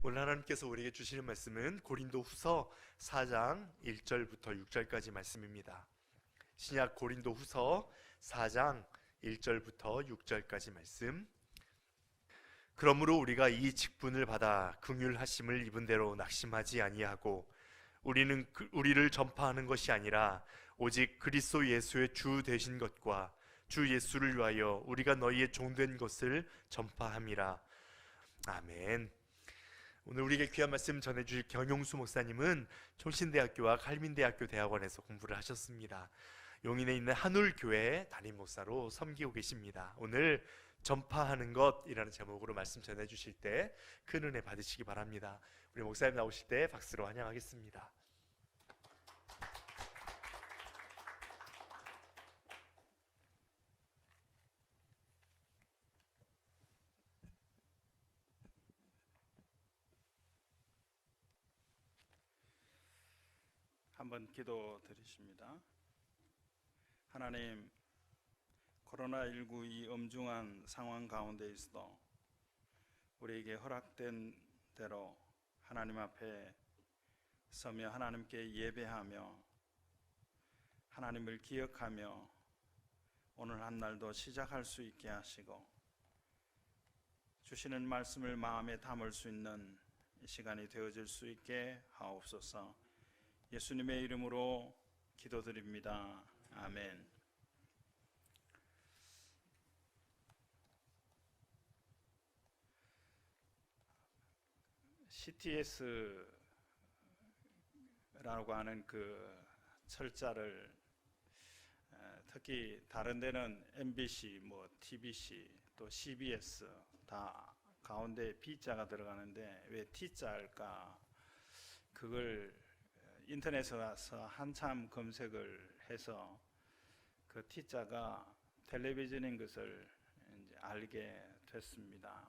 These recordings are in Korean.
오늘 하나님께서 우리에게 주시는 말씀은 고린도후서 4장 1절부터 6절까지 말씀입니다. 신약 고린도후서 4장 1절부터 6절까지 말씀. 그러므로 우리가 이 직분을 받아 긍휼하심을 입은 대로 낙심하지 아니하고 우리를 전파하는 것이 아니라 오직 그리스도 예수의 주 되신 것과 주 예수를 위하여 우리가 너희의 종된 것을 전파함이라. 아멘. 오늘 우리에게 귀한 말씀 전해주실 경용수 목사님은 총신대학교와 칼민대학교 대학원에서 공부를 하셨습니다. 용인에 있는 한울교회 담임 목사로 섬기고 계십니다. 오늘 전파하는 것이라는 제목으로 말씀 전해주실 때 큰 은혜 받으시기 바랍니다. 우리 목사님 나오실 때 박수로 환영하겠습니다. 한번 기도 드리십니다. 하나님, 코로나19 이 엄중한 상황 가운데 있어도 우리에게 허락된 대로 하나님 앞에 서며 하나님께 예배하며 하나님을 기억하며 오늘 한 날도 시작할 수 있게 하시고 주시는 말씀을 마음에 담을 수 있는 시간이 되어질 수 있게 하옵소서. 예수님의 이름으로 기도드립니다. 아멘. CTS라고 하는 그 철자를 특히 다른 데는 MBC, TBC, 또 CBS 다 가운데 B자가 들어가는데 왜 T자일까? 그걸 인터넷에 와서 한참 검색을 해서 그 T자가 텔레비전인 것을 이제 알게 됐습니다.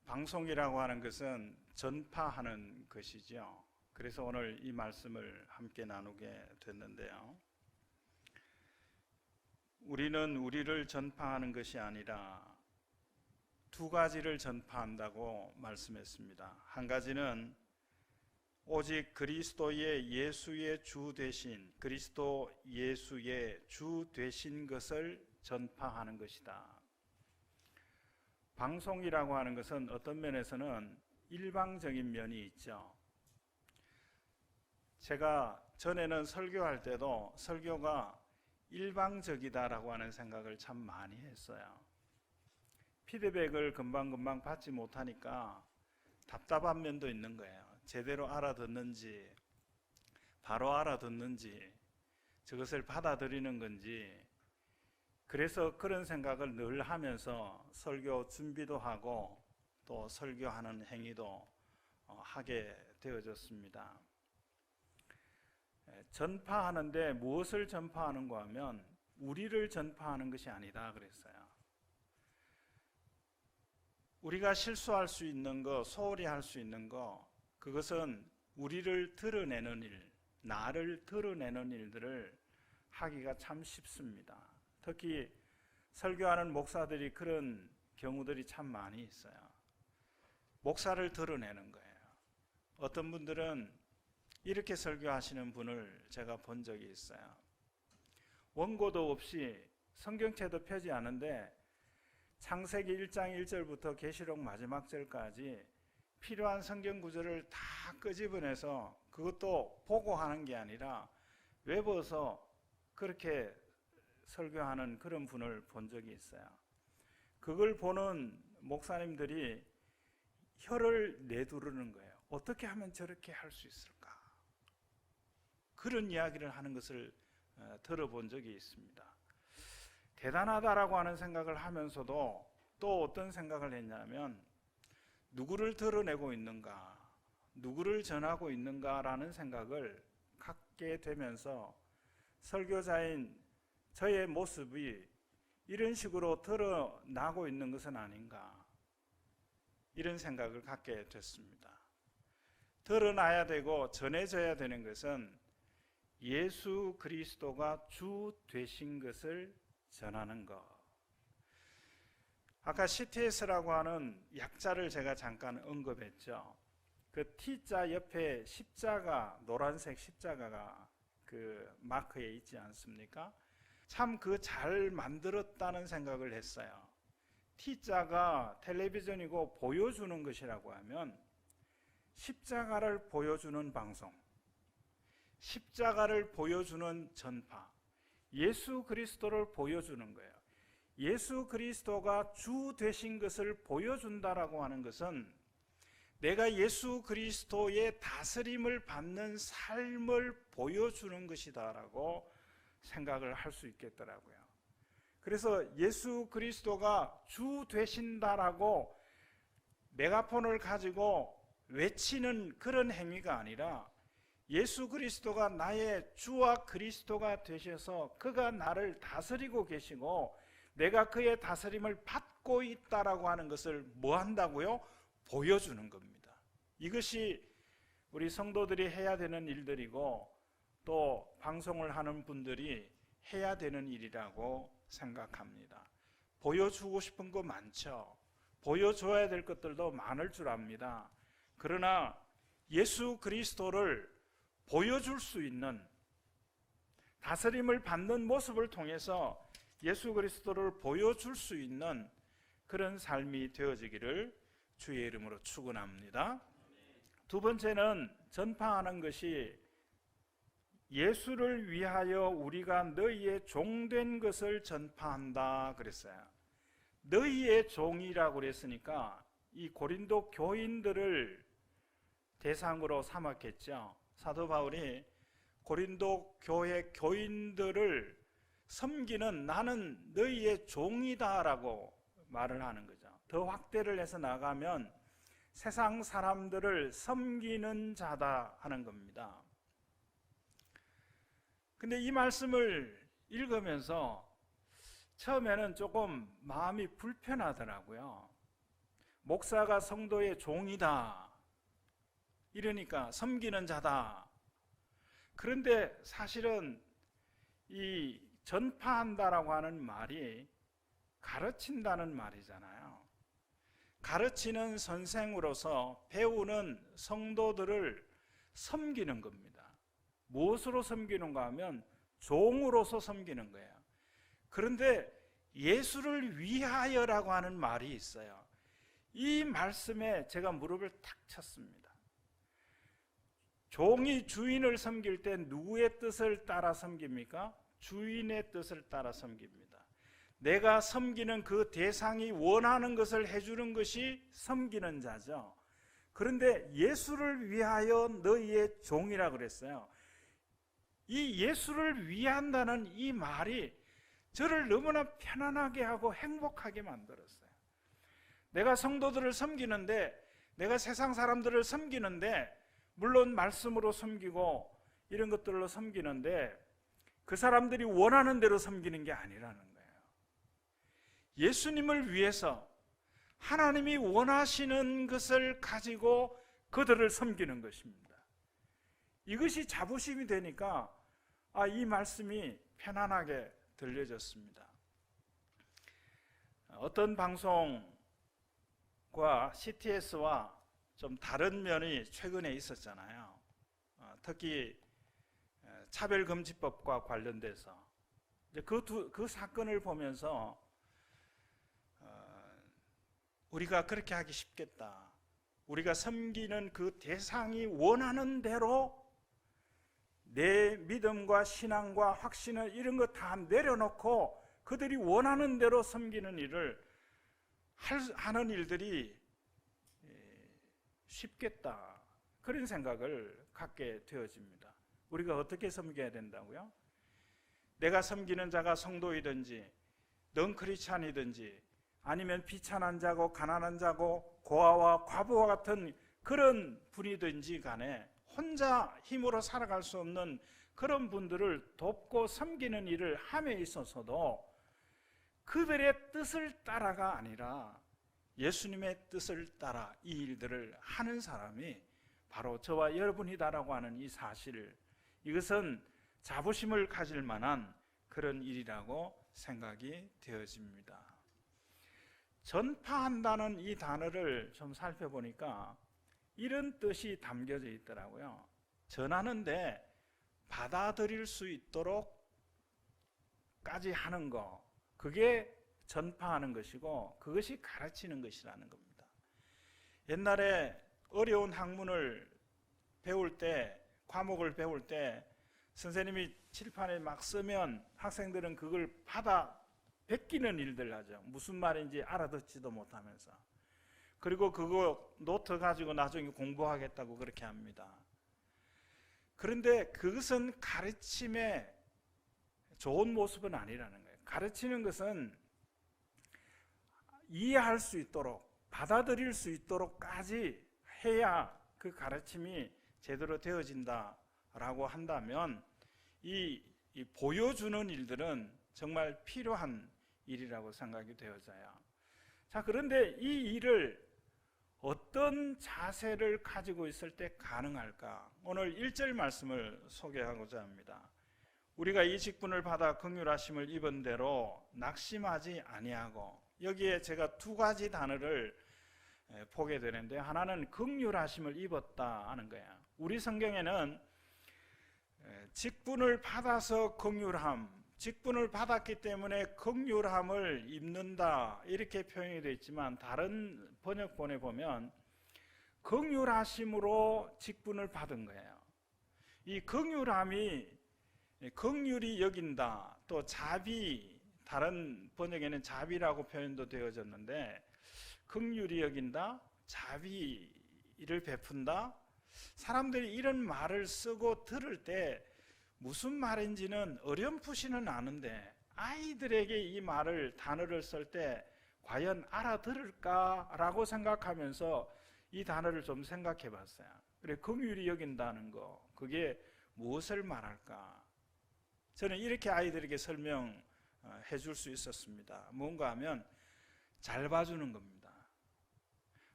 방송이라고 하는 것은 전파하는 것이죠. 그래서 오늘 이 말씀을 함께 나누게 됐는데요. 우리는 우리를 전파하는 것이 아니라 두 가지를 전파한다고 말씀했습니다. 한 가지는 오직 그리스도의 예수의 주 되신 그리스도 예수의 주 되신 것을 전파하는 것이다. 방송이라고 하는 것은 어떤 면에서는 일방적인 면이 있죠. 제가 전에는 설교할 때도 설교가 일방적이다라고 하는 생각을 참 많이 했어요. 피드백을 금방금방 받지 못하니까 답답한 면도 있는 거예요. 제대로 알아듣는지, 바로 알아듣는지, 저것을 받아들이는 건지. 그래서 그런 생각을 늘 하면서 설교 준비도 하고 또 설교하는 행위도 하게 되어졌습니다. 전파하는데 무엇을 전파하는가 하면 우리를 전파하는 것이 아니다 그랬어요. 우리가 실수할 수 있는 거, 소홀히 할 수 있는 거, 그것은 우리를 드러내는 일, 나를 드러내는 일들을 하기가 참 쉽습니다. 특히 설교하는 목사들이 그런 경우들이 참 많이 있어요. 목사를 드러내는 거예요. 어떤 분들은 이렇게 설교하시는 분을 제가 본 적이 있어요. 원고도 없이 성경책도 펴지 않은데 창세기 1장 1절부터 계시록 마지막 절까지 필요한 성경 구절을 다 끄집어내서 그것도 보고 하는 게 아니라 외워서 그렇게 설교하는 그런 분을 본 적이 있어요. 그걸 보는 목사님들이 혀를 내두르는 거예요. 어떻게 하면 저렇게 할 수 있을까? 그런 이야기를 하는 것을 들어본 적이 있습니다. 대단하다라고 하는 생각을 하면서도 또 어떤 생각을 했냐면 누구를 드러내고 있는가, 누구를 전하고 있는가라는 생각을 갖게 되면서 설교자인 저의 모습이 이런 식으로 드러나고 있는 것은 아닌가, 이런 생각을 갖게 됐습니다. 드러나야 되고 전해져야 되는 것은 예수 그리스도가 주 되신 것을 전하는 것. 아까 CTS라고 하는 약자를 제가 잠깐 언급했죠. 그 T자 옆에 십자가, 노란색 십자가가 그 마크에 있지 않습니까? 참 그 잘 만들었다는 생각을 했어요. T자가 텔레비전이고 보여주는 것이라고 하면 십자가를 보여주는 방송, 십자가를 보여주는 전파, 예수 그리스도를 보여주는 거예요. 예수 그리스도가 주 되신 것을 보여준다라고 하는 것은 내가 예수 그리스도의 다스림을 받는 삶을 보여주는 것이다라고 생각을 할 수 있겠더라고요. 그래서 예수 그리스도가 주 되신다라고 메가폰을 가지고 외치는 그런 행위가 아니라 예수 그리스도가 나의 주와 그리스도가 되셔서 그가 나를 다스리고 계시고 내가 그의 다스림을 받고 있다라고 하는 것을 뭐 한다고요? 보여주는 겁니다. 이것이 우리 성도들이 해야 되는 일들이고 또 방송을 하는 분들이 해야 되는 일이라고 생각합니다. 보여주고 싶은 거 많죠. 보여줘야 될 것들도 많을 줄 압니다. 그러나 예수 그리스도를 보여줄 수 있는, 다스림을 받는 모습을 통해서 예수 그리스도를 보여줄 수 있는 그런 삶이 되어지기를 주의 이름으로 축원합니다. 두 번째는 전파하는 것이 예수를 위하여 우리가 너희의 종된 것을 전파한다 그랬어요. 너희의 종이라고 그랬으니까 이 고린도 교인들을 대상으로 삼았겠죠. 사도 바울이 고린도 교회 교인들을 섬기는 나는 너희의 종이다라고 말을 하는 거죠. 더 확대를 해서 나가면 세상 사람들을 섬기는 자다 하는 겁니다. 근데 이 말씀을 읽으면서 처음에는 조금 마음이 불편하더라고요. 목사가 성도의 종이다, 이러니까 섬기는 자다. 그런데 사실은 이 전파한다라고 하는 말이 가르친다는 말이잖아요. 가르치는 선생으로서 배우는 성도들을 섬기는 겁니다. 무엇으로 섬기는가 하면 종으로서 섬기는 거예요. 그런데 예수를 위하여라고 하는 말이 있어요. 이 말씀에 제가 무릎을 탁 쳤습니다. 종이 주인을 섬길 때 누구의 뜻을 따라 섬깁니까? 주인의 뜻을 따라 섬깁니다. 내가 섬기는 그 대상이 원하는 것을 해주는 것이 섬기는 자죠. 그런데 예수를 위하여 너희의 종이라고 그랬어요. 이 예수를 위한다는 이 말이 저를 너무나 편안하게 하고 행복하게 만들었어요. 내가 성도들을 섬기는데, 내가 세상 사람들을 섬기는데, 물론 말씀으로 섬기고 이런 것들로 섬기는데 그 사람들이 원하는 대로 섬기는 게 아니라는 거예요. 예수님을 위해서 하나님이 원하시는 것을 가지고 그들을 섬기는 것입니다. 이것이 자부심이 되니까 이 말씀이 편안하게 들려졌습니다. 어떤 방송과 CTS와 좀 다른 면이 최근에 있었잖아요. 특히 차별금지법과 관련돼서 그 사건을 보면서 우리가 그렇게 하기 쉽겠다. 우리가 섬기는 그 대상이 원하는 대로 내 믿음과 신앙과 확신을 이런 거 다 내려놓고 그들이 원하는 대로 섬기는 일을 하는 일들이 쉽겠다, 그런 생각을 갖게 되어집니다. 우리가 어떻게 섬겨야 된다고요? 내가 섬기는 자가 성도이든지 넌크리스찬이든지 아니면 비천한 자고 가난한 자고 고아와 과부와 같은 그런 분이든지 간에 혼자 힘으로 살아갈 수 없는 그런 분들을 돕고 섬기는 일을 함에 있어서도 그들의 뜻을 따라가 아니라 예수님의 뜻을 따라 이 일들을 하는 사람이 바로 저와 여러분이다라고 하는 이 사실, 이것은 자부심을 가질 만한 그런 일이라고 생각이 되어집니다. 전파한다는 이 단어를 좀 살펴보니까 이런 뜻이 담겨져 있더라고요. 전하는데 받아들일 수 있도록 까지 하는 거, 그게 전파하는 것이고 그것이 가르치는 것이라는 겁니다. 옛날에 어려운 학문을 배울 때, 과목을 배울 때 선생님이 칠판에 막 쓰면 학생들은 그걸 받아 베끼는 일들 하죠. 무슨 말인지 알아듣지도 못하면서. 그리고 그거 노트 가지고 나중에 공부하겠다고 그렇게 합니다. 그런데 그것은 가르침의 좋은 모습은 아니라는 거예요. 가르치는 것은 이해할 수 있도록, 받아들일 수 있도록까지 해야 그 가르침이 제대로 되어진다라고 한다면 이 보여주는 일들은 정말 필요한 일이라고 생각이 되어져요. 자, 그런데 이 일을 어떤 자세를 가지고 있을 때 가능할까? 오늘 1절 말씀을 소개하고자 합니다. 우리가 이 직분을 받아 긍휼하심을 입은 대로 낙심하지 아니하고, 여기에 제가 두 가지 단어를 보게 되는데, 하나는 긍휼하심을 입었다 하는 거예요. 우리 성경에는 직분을 받아서 긍휼함, 직분을 받았기 때문에 긍휼함을 입는다 이렇게 표현이 되어 있지만, 다른 번역본에 보면 긍휼하심으로 직분을 받은 거예요. 이 긍휼함이 긍휼히 여긴다, 또 자비, 다른 번역에는 자비라고 표현도 되어졌는데, 긍휼히 여긴다, 자비를 베푼다. 사람들이 이런 말을 쓰고 들을 때 무슨 말인지는 어렴풋이는 아는데, 아이들에게 이 말을, 단어를 쓸 때 과연 알아들을까라고 생각하면서 이 단어를 좀 생각해 봤어요. 그래, 긍휼히 여긴다는 거, 그게 무엇을 말할까? 저는 이렇게 아이들에게 설명해 줄 수 있었습니다. 뭔가 하면 잘 봐주는 겁니다.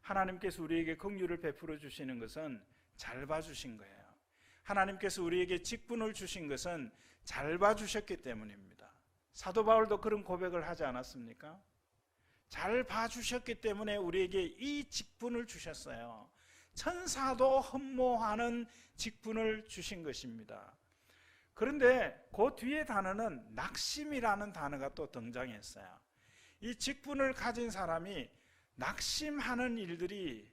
하나님께서 우리에게 긍휼을 베풀어 주시는 것은 잘 봐주신 거예요. 하나님께서 우리에게 직분을 주신 것은 잘 봐주셨기 때문입니다. 사도 바울도 그런 고백을 하지 않았습니까? 잘 봐주셨기 때문에 우리에게 이 직분을 주셨어요. 천사도 흠모하는 직분을 주신 것입니다. 그런데 그 뒤에 단어는 낙심이라는 단어가 또 등장했어요. 이 직분을 가진 사람이 낙심하는 일들이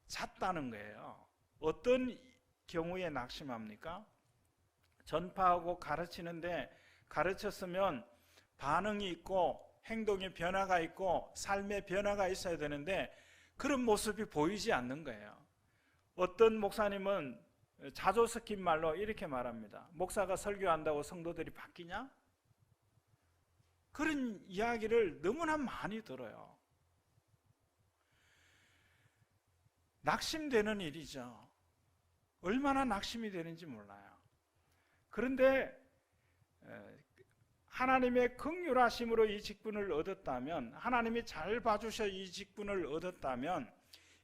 잦다는 거예요. 어떤 경우에 낙심합니까? 전파하고 가르치는데, 가르쳤으면 반응이 있고 행동의 변화가 있고 삶의 변화가 있어야 되는데 그런 모습이 보이지 않는 거예요. 어떤 목사님은 자조 섞인 말로 이렇게 말합니다. 목사가 설교한다고 성도들이 바뀌냐? 그런 이야기를 너무나 많이 들어요. 낙심되는 일이죠. 얼마나 낙심이 되는지 몰라요. 그런데 하나님의 긍휼하심으로 이 직분을 얻었다면, 하나님이 잘 봐주셔 이 직분을 얻었다면,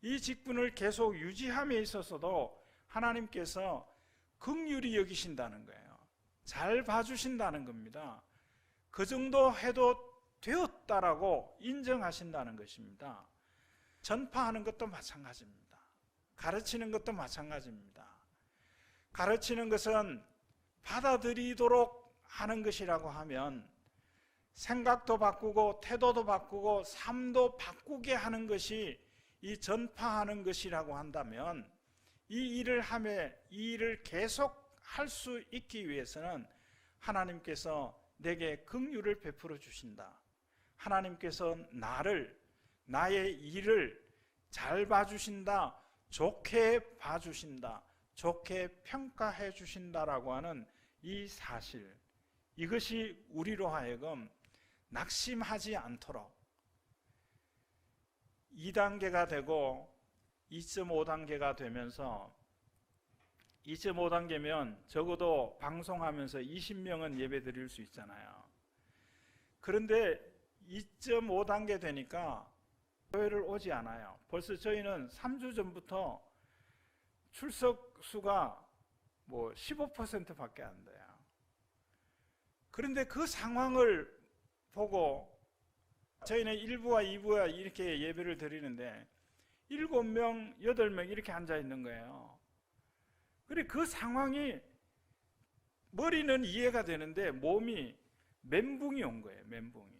이 직분을 계속 유지함에 있어서도 하나님께서 긍휼히 여기신다는 거예요. 잘 봐주신다는 겁니다. 그 정도 해도 되었다라고 인정하신다는 것입니다. 전파하는 것도 마찬가지입니다. 가르치는 것도 마찬가지입니다. 가르치는 것은 받아들이도록 하는 것이라고 하면 생각도 바꾸고 태도도 바꾸고 삶도 바꾸게 하는 것이 이 전파하는 것이라고 한다면, 이 일을 이 일을 계속 할 수 있기 위해서는 하나님께서 내게 긍휼을 베풀어 주신다. 하나님께서 나의 일을 잘 봐주신다, 좋게 봐주신다, 좋게 평가해 주신다라고 하는 이 사실, 이것이 우리로 하여금 낙심하지 않도록 2단계가 되고 2.5단계가 되면서, 2.5단계면 적어도 방송하면서 20명은 예배 드릴 수 있잖아요. 그런데 2.5단계 되니까 교회를 오지 않아요. 벌써 저희는 3주 전부터 출석 수가 15%밖에 안 돼요. 그런데 그 상황을 보고 저희는 1부와 2부와 이렇게 예배를 드리는데 7명, 8명 이렇게 앉아 있는 거예요. 그리고 그 상황이 머리는 이해가 되는데 몸이 멘붕이 온 거예요. 멘붕이.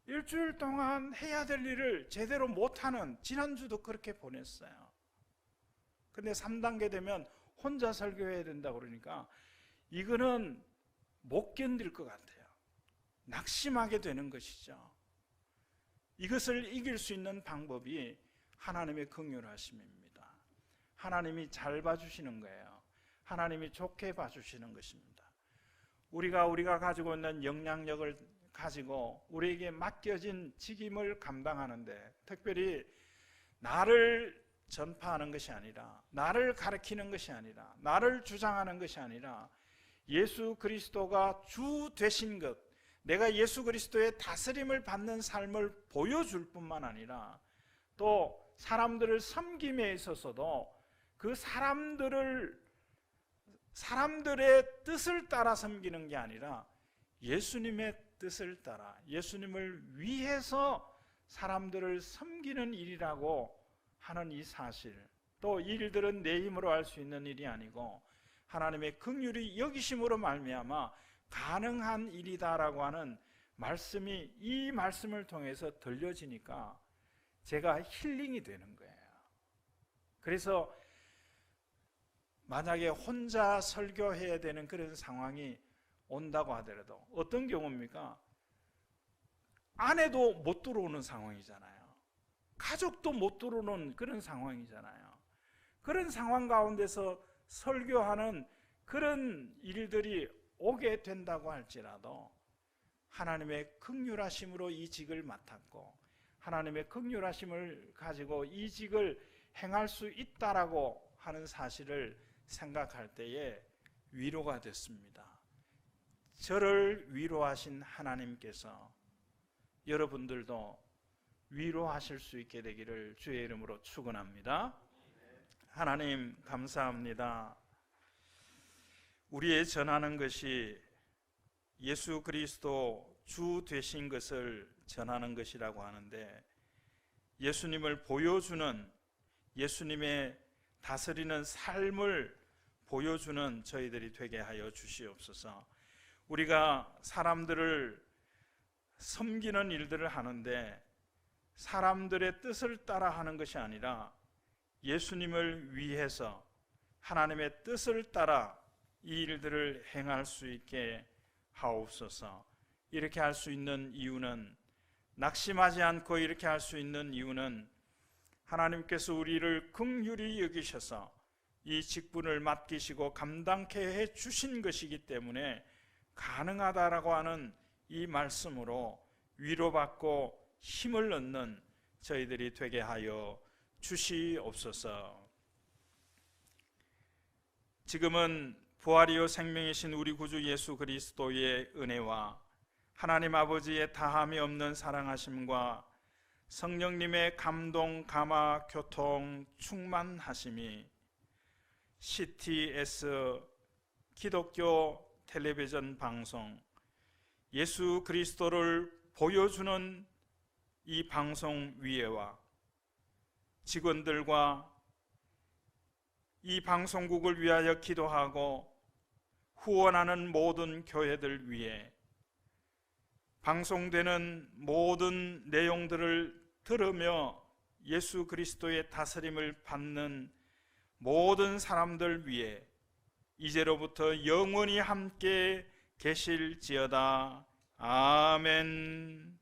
일주일 동안 해야 될 일을 제대로 못하는, 지난주도 그렇게 보냈어요. 근데 3단계 되면 혼자 설교해야 된다고 그러니까 이거는 못 견딜 것 같아요. 낙심하게 되는 것이죠. 이것을 이길 수 있는 방법이 하나님의 긍휼하심입니다. 하나님이 잘 봐주시는 거예요. 하나님이 좋게 봐주시는 것입니다. 우리가 가지고 있는 영향력을 가지고 우리에게 맡겨진 직임을 감당하는데, 특별히 나를 전파하는 것이 아니라, 나를 가르치는 것이 아니라, 나를 주장하는 것이 아니라 예수 그리스도가 주 되신 것, 내가 예수 그리스도의 다스림을 받는 삶을 보여줄 뿐만 아니라 또 사람들을 섬김에 있어서도 그 사람들의 뜻을 따라 섬기는 게 아니라 예수님의 뜻을 따라, 예수님을 위해서 사람들을 섬기는 일이라고 하는 이 사실, 또 이 일들은 내 힘으로 할 수 있는 일이 아니고 하나님의 긍휼이 여기심으로 말미암아 가능한 일이다라고 하는 말씀이, 이 말씀을 통해서 들려지니까 제가 힐링이 되는 거예요. 그래서 만약에 혼자 설교해야 되는 그런 상황이 온다고 하더라도, 어떤 경우입니까? 아내도 못 들어오는 상황이잖아요. 가족도 못 들어오는 그런 상황이잖아요. 그런 상황 가운데서 설교하는 그런 일들이 오게 된다고 할지라도 하나님의 긍휼하심으로 이 직을 맡았고 하나님의 긍휼하심을 가지고 이 직을 행할 수 있다라고 하는 사실을 생각할 때에 위로가 됐습니다. 저를 위로하신 하나님께서 여러분들도 위로하실 수 있게 되기를 주의 이름으로 축원합니다. 하나님 감사합니다. 우리의 전하는 것이 예수 그리스도 주 되신 것을 전하는 것이라고 하는데, 예수님을 보여주는, 예수님의 다스리는 삶을 보여주는 저희들이 되게 하여 주시옵소서. 우리가 사람들을 섬기는 일들을 하는데 사람들의 뜻을 따라 하는 것이 아니라 예수님을 위해서 하나님의 뜻을 따라 이 일들을 행할 수 있게 하옵소서. 이렇게 할 수 있는 이유는, 낙심하지 않고 이렇게 할 수 있는 이유는 하나님께서 우리를 긍휼히 여기셔서 이 직분을 맡기시고 감당케 해 주신 것이기 때문에 가능하다라고 하는 이 말씀으로 위로받고 힘을 얻는 저희들이 되게 하여 주시옵소서. 지금은 부활이요 생명이신 우리 구주 예수 그리스도의 은혜와 하나님 아버지의 다함이 없는 사랑하심과 성령님의 감동, 감화, 교통, 충만하심이 CTS 기독교 텔레비전 방송, 예수 그리스도를 보여주는 이 방송 위에와 직원들과 이 방송국을 위하여 기도하고 후원하는 모든 교회들 위해 방송되는 모든 내용들을 들으며 예수 그리스도의 다스림을 받는 모든 사람들 위해 이제로부터 영원히 함께 계실지어다. 아멘.